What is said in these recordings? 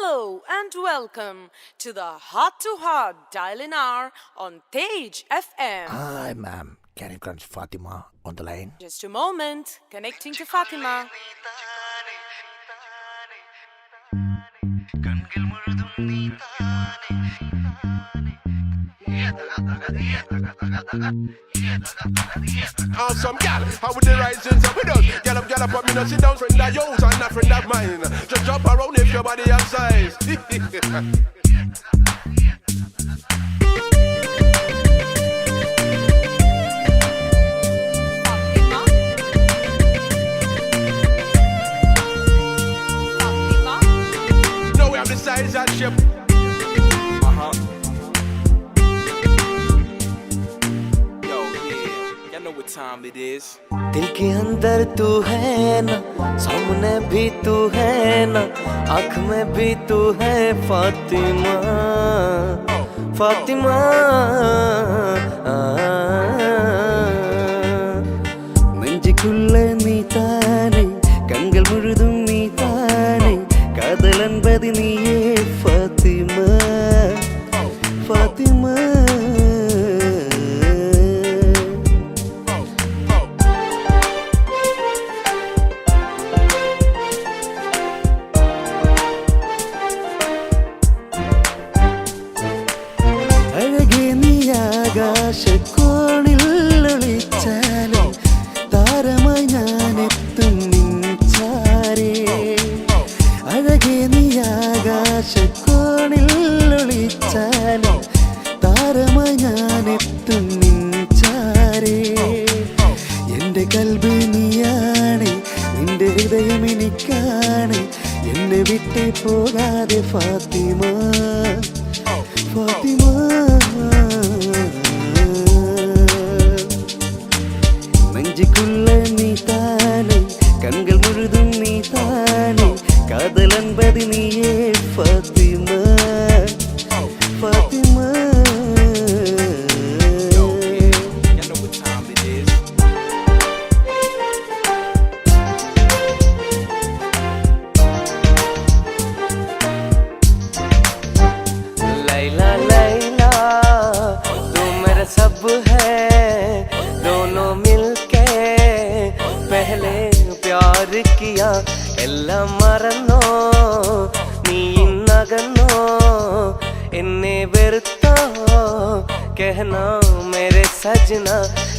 Hello and welcome to the Heart to Heart Dial-In Hour on Tej FM. Hi, ma'am. Can you connect Fatima on the line? Just a moment, connecting to Fatima. Awesome gal, how with the right things up with us? Get up, but me not sit down, friend of yours and not friend of mine. Just jump around if your body has size. Now we have the size and shape. What time it is. दिल के अंदर तू है ना, सामने भी तू है ना, आँख में भी तू है फातिमा, फातिमा। நெஞ்சுக்குள்ள நீ தானே, கண்கள் முழுதும் நீ தானே, காதல் என்பது நீயே फातिमा, फातिमा। ആകാശക്കോണിൽ ഒളിച്ചാലും താരമായി ഞാനെത്തും നിൻചാരേ, അഴകേ നീ ആകാശക്കോണിൽ ഒളിച്ചാലും താരമായി ഞാനെത്തും നിൻചാരേ. എൻ്റെ കൽബ് നീയാണ്, നിന്റെ ഹൃദയം എനിക്കാണ്, എന്നെ വിട്ടേ പോകാതെ ഫാത്തിമ, ഫാത്തിമ. நெஞ்சுக்குள்ள நீ தானே, கண்கள் முழுதும் நீ தானே, காதல் என்பது நீயே फातिमा, फातिमा। लैला लैला तू मेरा सब है, दोनों मिलके पहले प्यार किया, എല്ലാം മറന്നോ നീ ഇന്നകന്നോ, എന്നെ വെറുത്തോ कहना मेरे सजना,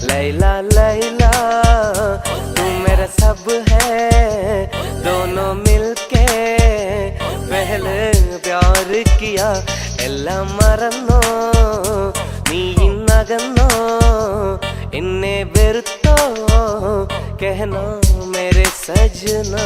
लैला लैला तू मेरा सब है, दोनों मिलके पहले प्यार किया, എല്ലാം മറന്നോ നീ ഇന്നകന്നോ, എന്നെ വെറുത്തോ कहना मेरे सजना।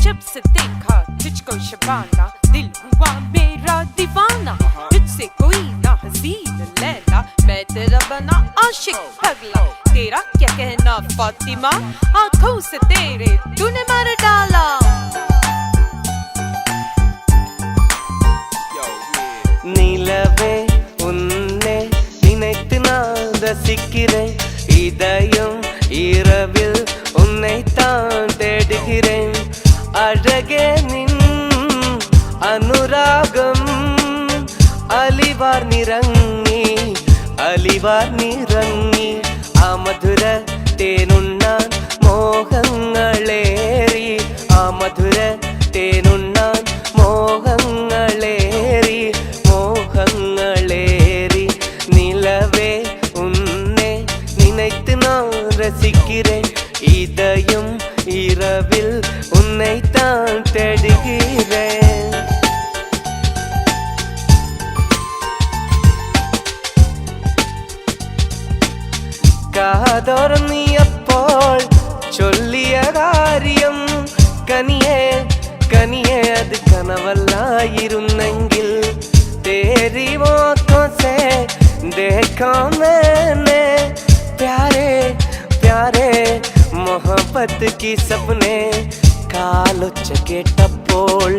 जब से देखा तुझको शबाना, दिल हुआ मेरा दीवाना, तुझसे कोई ना हसीन लैला, मैं तेरा बना आशिक पगला, तेरा क्या कहना फातिमा, आंखों से तेरे तूने मार डाला। நிலவே உன்னை நினைத்து நான் ரசிக்கிறேன், இதயம் இரவில் உன்னைத்தான் தேடுகிறேன், அழகே நின் അനുരാഗം അലിവാർ നിറങ്ങി, അലിവാർ നിറങ്ങി, ആ മധുര തേനുണ്ണാൻ മോഹങ്ങളേറി, ആ മധുര തേനുണ്ണാൻ മോഹങ്ങളേറി, മോഹങ്ങളേറി. നിലവേ ഉന്നെ நினைத்து நான் ரசிக்கிறேன், இதயம் இரவில் உன்னைத்தான் தேடுகிறேன். കാതോർന്നിയപ്പോൾ ചൊല്ലിയ കാര്യം കനിയേ കനിയേ അത് കനവല്ലായിരുന്നെങ്കിൽ, तेरी आँखों से देखा मैंने प्यारे प्यारे मोहब्बत की सपने, കാലൊച്ച കേട്ടപ്പോൾ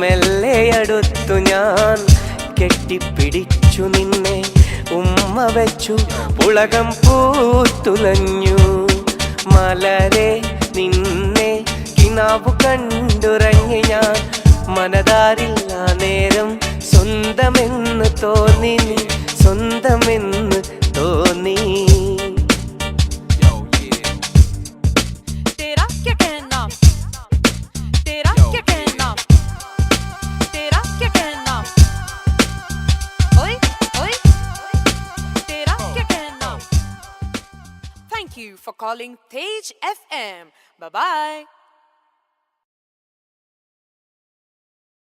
മെല്ലെ അടുത്തു ഞാൻ കെട്ടിപ്പിടിച്ചു നിന്നെ, ഉമ്മ വെച്ചു പുളകം പൂത്തുലഞ്ഞു മലരെ നിന്നെ കിനാവു കണ്ടുറങ്ങി ഞാൻ മനതാരില്ല നേരം സ്വന്തമെന്ന് തോന്നി നീ സ്വന്തമെന്ന് തോന്നി तेरा क्या कहना तेरा क्या कहना तेरा क्या कहना ओए ओए तेरा क्या कहना Thank you for calling Tej FM. Bye bye.